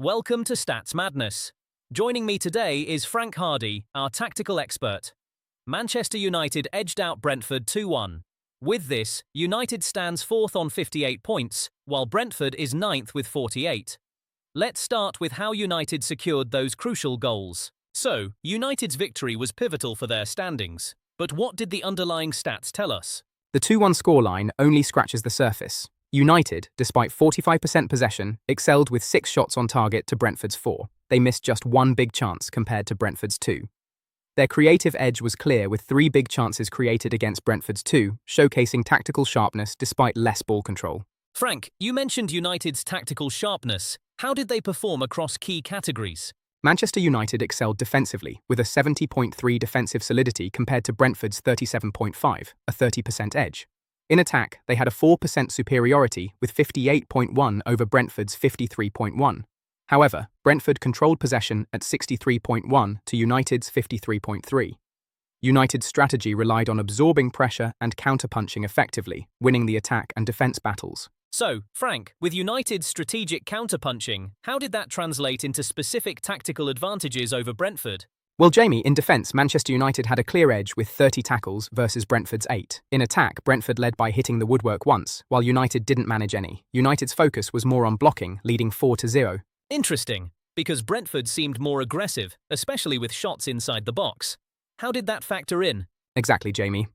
Welcome to Stats Madness. Joining me today is Frank Hardy, our tactical expert. Manchester United edged out Brentford 2-1. With this, United stands fourth on 58 points, while Brentford is ninth with 48. Let's start with how United secured those crucial goals. So, United's victory was pivotal for their standings. But what did the underlying stats tell us? The 2-1 scoreline only scratches the surface. United, despite 45% possession, excelled with 6 shots on target to Brentford's 4. They missed just one big chance compared to Brentford's 2. Their creative edge was clear with 3 big chances created against Brentford's 2, showcasing tactical sharpness despite less ball control. Frank, you mentioned United's tactical sharpness. How did they perform across key categories? Manchester United excelled defensively with a 70.3 defensive solidity compared to Brentford's 37.5, a 30% edge. In attack, they had a 4% superiority with 58.1 over Brentford's 53.1. However, Brentford controlled possession at 63.1 to United's 53.3. United's strategy relied on absorbing pressure and counterpunching effectively, winning the attack and defence battles. So, Frank, with United's strategic counterpunching, how did that translate into specific tactical advantages over Brentford? Well, Jamie, in defence, Manchester United had a clear edge with 30 tackles versus Brentford's 8. In attack, Brentford led by hitting the woodwork once, while United didn't manage any. United's focus was more on blocking, leading 4-0. Interesting, because Brentford seemed more aggressive, especially with shots inside the box. How did that factor in? Exactly, Jamie.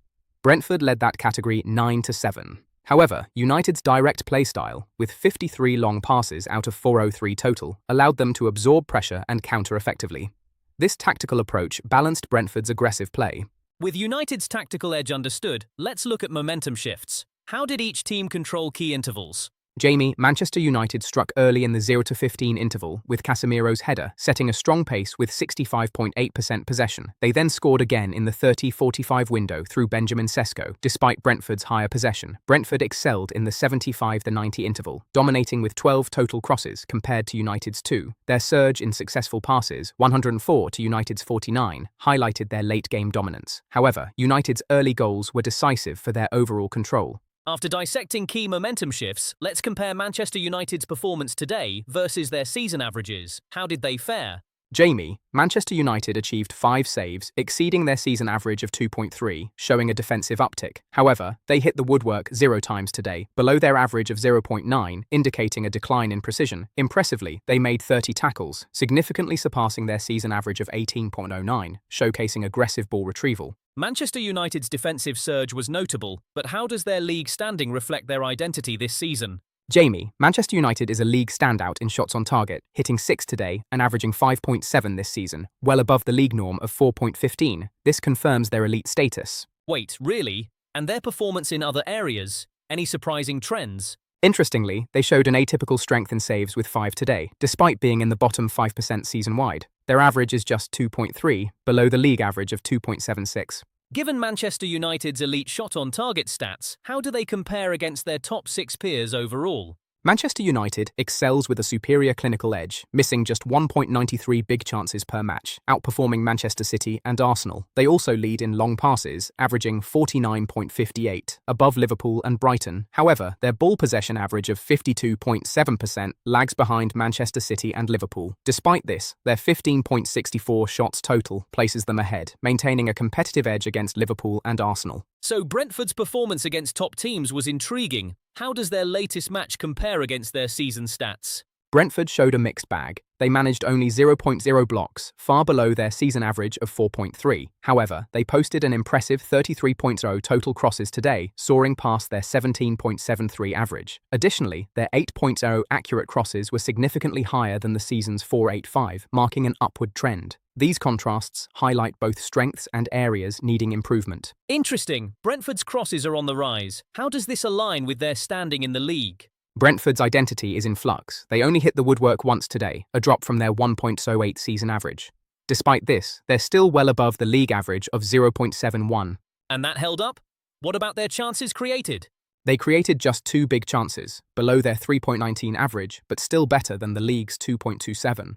Brentford led that category 9-7. However, United's direct play style, with 53 long passes out of 403 total, allowed them to absorb pressure and counter effectively. This tactical approach balanced Brentford's aggressive play. With United's tactical edge understood, let's look at momentum shifts. How did each team control key intervals? Jamie, Manchester United struck early in the 0-15 interval with Casemiro's header, setting a strong pace with 65.8% possession. They then scored again in the 30-45 window through Benjamin Sesko. Despite Brentford's higher possession, Brentford excelled in the 75-90 interval, dominating with 12 total crosses compared to United's 2. Their surge in successful passes, 104 to United's 49, highlighted their late-game dominance. However, United's early goals were decisive for their overall control. After dissecting key momentum shifts, let's compare Manchester United's performance today versus their season averages. How did they fare? Jamie, Manchester United achieved 5 saves, exceeding their season average of 2.3, showing a defensive uptick. However, they hit the woodwork 0 times today, below their average of 0.9, indicating a decline in precision. Impressively, they made 30 tackles, significantly surpassing their season average of 18.09, showcasing aggressive ball retrieval. Manchester United's defensive surge was notable, but how does their league standing reflect their identity this season? Jamie, Manchester United is a league standout in shots on target, hitting 6 today and averaging 5.7 this season, well above the league norm of 4.15. This confirms their elite status. Wait, really? And their performance in other areas? Any surprising trends? Interestingly, they showed an atypical strength in saves with 5 today, despite being in the bottom 5% season-wide. Their average is just 2.3, below the league average of 2.76. Given Manchester United's elite shot-on-target stats, how do they compare against their top 6 peers overall? Manchester United excels with a superior clinical edge, missing just 1.93 big chances per match, outperforming Manchester City and Arsenal. They also lead in long passes, averaging 49.58, above Liverpool and Brighton. However, their ball possession average of 52.7% lags behind Manchester City and Liverpool. Despite this, their 15.64 shots total places them ahead, maintaining a competitive edge against Liverpool and Arsenal. So Brentford's performance against top teams was intriguing. How does their latest match compare against their season stats? Brentford showed a mixed bag. They managed only 0.0 blocks, far below their season average of 4.3. However, they posted an impressive 33.0 total crosses today, soaring past their 17.73 average. Additionally, their 8.0 accurate crosses were significantly higher than the season's 4.85, marking an upward trend. These contrasts highlight both strengths and areas needing improvement. Interesting. Brentford's crosses are on the rise. How does this align with their standing in the league? Brentford's identity is in flux. They only hit the woodwork once today, a drop from their 1.08 season average. Despite this, they're still well above the league average of 0.71. And that held up? What about their chances created? They created just 2 big chances, below their 3.19 average, but still better than the league's 2.27.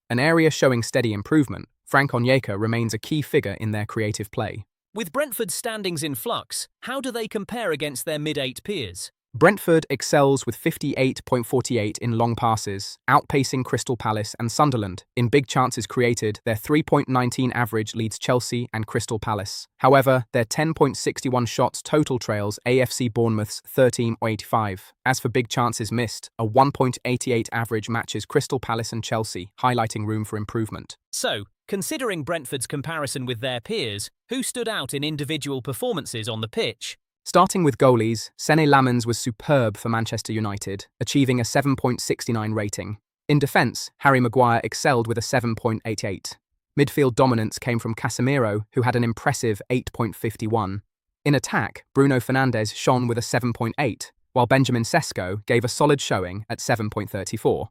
An area showing steady improvement, Frank Onyeka remains a key figure in their creative play. With Brentford's standings in flux, how do they compare against their mid-8 peers? Brentford excels with 58.48 in long passes, outpacing Crystal Palace and Sunderland. In big chances created, their 3.19 average leads Chelsea and Crystal Palace. However, their 10.61 shots total trails AFC Bournemouth's 13.85. As for big chances missed, a 1.88 average matches Crystal Palace and Chelsea, highlighting room for improvement. So, considering Brentford's comparison with their peers, who stood out in individual performances on the pitch? Starting with goalies, Senne Lammens was superb for Manchester United, achieving a 7.69 rating. In defence, Harry Maguire excelled with a 7.88. Midfield dominance came from Casemiro, who had an impressive 8.51. In attack, Bruno Fernandes shone with a 7.8, while Benjamin Sesko gave a solid showing at 7.34.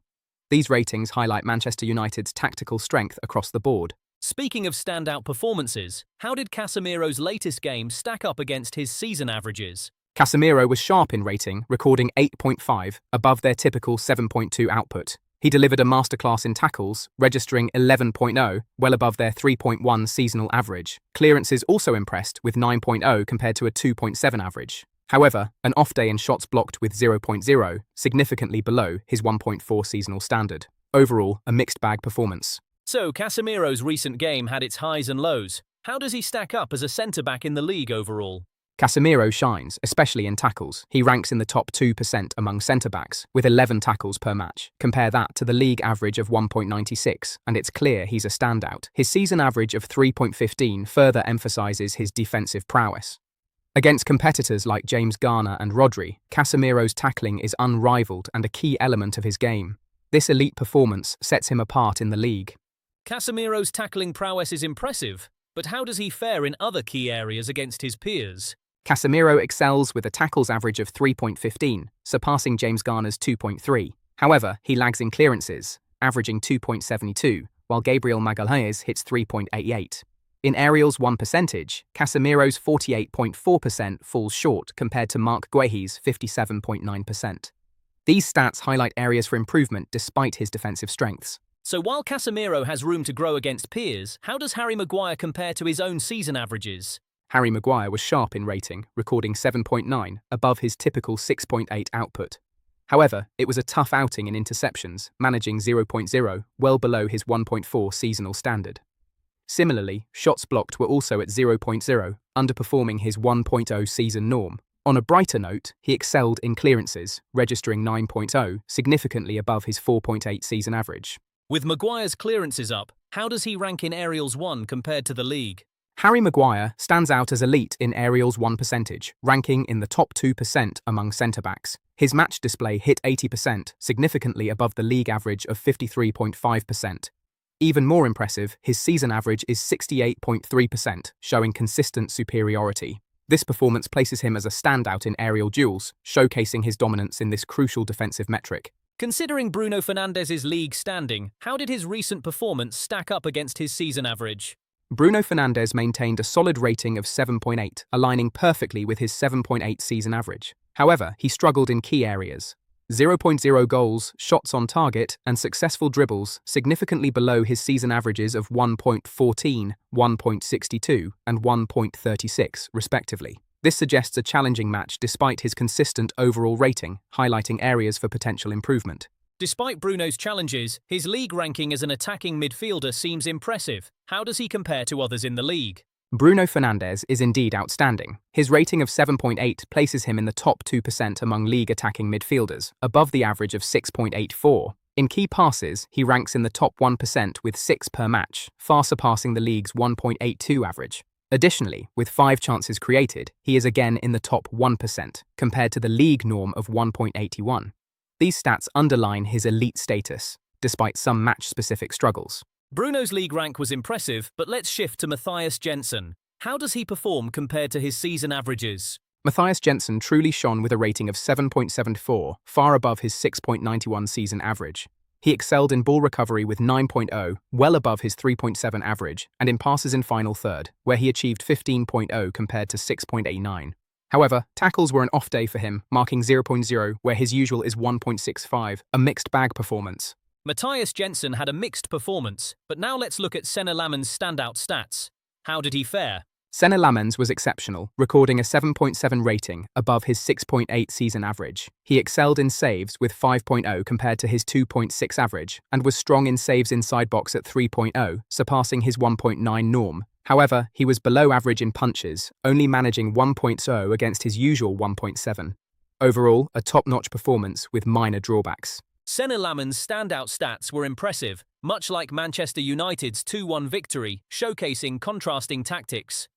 These ratings highlight Manchester United's tactical strength across the board. Speaking of standout performances, how did Casemiro's latest game stack up against his season averages? Casemiro was sharp in rating, recording 8.5, above their typical 7.2 output. He delivered a masterclass in tackles, registering 11.0, well above their 3.1 seasonal average. Clearances also impressed, with 9.0 compared to a 2.7 average. However, an off day in shots blocked with 0.0, significantly below his 1.4 seasonal standard. Overall, a mixed bag performance. So, Casemiro's recent game had its highs and lows. How does he stack up as a centre-back in the league overall? Casemiro shines, especially in tackles. He ranks in the top 2% among centre-backs, with 11 tackles per match. Compare that to the league average of 1.96, and it's clear he's a standout. His season average of 3.15 further emphasises his defensive prowess. Against competitors like James Garner and Rodri, Casemiro's tackling is unrivaled and a key element of his game. This elite performance sets him apart in the league. Casemiro's tackling prowess is impressive, but how does he fare in other key areas against his peers? Casemiro excels with a tackles average of 3.15, surpassing James Garner's 2.3. However, he lags in clearances, averaging 2.72, while Gabriel Magalhaes hits 3.88. In aerials 1 percentage, Casemiro's 48.4% falls short compared to Marc Guehi's 57.9%. These stats highlight areas for improvement despite his defensive strengths. So while Casemiro has room to grow against peers, how does Harry Maguire compare to his own season averages? Harry Maguire was sharp in rating, recording 7.9, above his typical 6.8 output. However, it was a tough outing in interceptions, managing 0.0, well below his 1.4 seasonal standard. Similarly, shots blocked were also at 0.0, underperforming his 1.0 season norm. On a brighter note, he excelled in clearances, registering 9.0, significantly above his 4.8 season average. With Maguire's clearances up, how does he rank in aerials 1 compared to the league? Harry Maguire stands out as elite in aerials 1 percentage, ranking in the top 2% among centre-backs. His match display hit 80%, significantly above the league average of 53.5%. Even more impressive, his season average is 68.3%, showing consistent superiority. This performance places him as a standout in aerial duels, showcasing his dominance in this crucial defensive metric. Considering Bruno Fernandes' league standing, how did his recent performance stack up against his season average? Bruno Fernandes maintained a solid rating of 7.8, aligning perfectly with his 7.8 season average. However, he struggled in key areas. 0.0 goals, shots on target, and successful dribbles, significantly below his season averages of 1.14, 1.62, and 1.36, respectively. This suggests a challenging match despite his consistent overall rating, highlighting areas for potential improvement. Despite Bruno's challenges, his league ranking as an attacking midfielder seems impressive. How does he compare to others in the league? Bruno Fernandes is indeed outstanding. His rating of 7.8 places him in the top 2% among league attacking midfielders, above the average of 6.84. In key passes, he ranks in the top 1% with 6 per match, far surpassing the league's 1.82 average. Additionally, with 5 chances created, he is again in the top 1%, compared to the league norm of 1.81. These stats underline his elite status, despite some match-specific struggles. Bruno's league rank was impressive, but let's shift to Matthias Jensen. How does he perform compared to his season averages? Matthias Jensen truly shone with a rating of 7.74, far above his 6.91 season average. He excelled in ball recovery with 9.0, well above his 3.7 average, and in passes in final third, where he achieved 15.0 compared to 6.89. However, tackles were an off day for him, marking 0.0, where his usual is 1.65, a mixed bag performance. Matthias Jensen had a mixed performance, but now let's look at Senne Lammens' standout stats. How did he fare? Senna Lamens was exceptional, recording a 7.7 rating above his 6.8 season average. He excelled in saves with 5.0 compared to his 2.6 average, and was strong in saves inside box at 3.0, surpassing his 1.9 norm. However, he was below average in punches, only managing 1.0 against his usual 1.7. Overall, a top-notch performance with minor drawbacks. Senna Lamens' standout stats were impressive, much like Manchester United's 2-1 victory, showcasing contrasting tactics.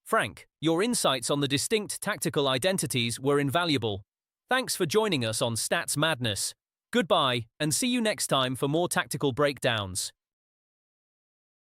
Frank, your insights on the distinct tactical identities were invaluable. Thanks for joining us on Stats Madness. Goodbye, and see you next time for more tactical breakdowns.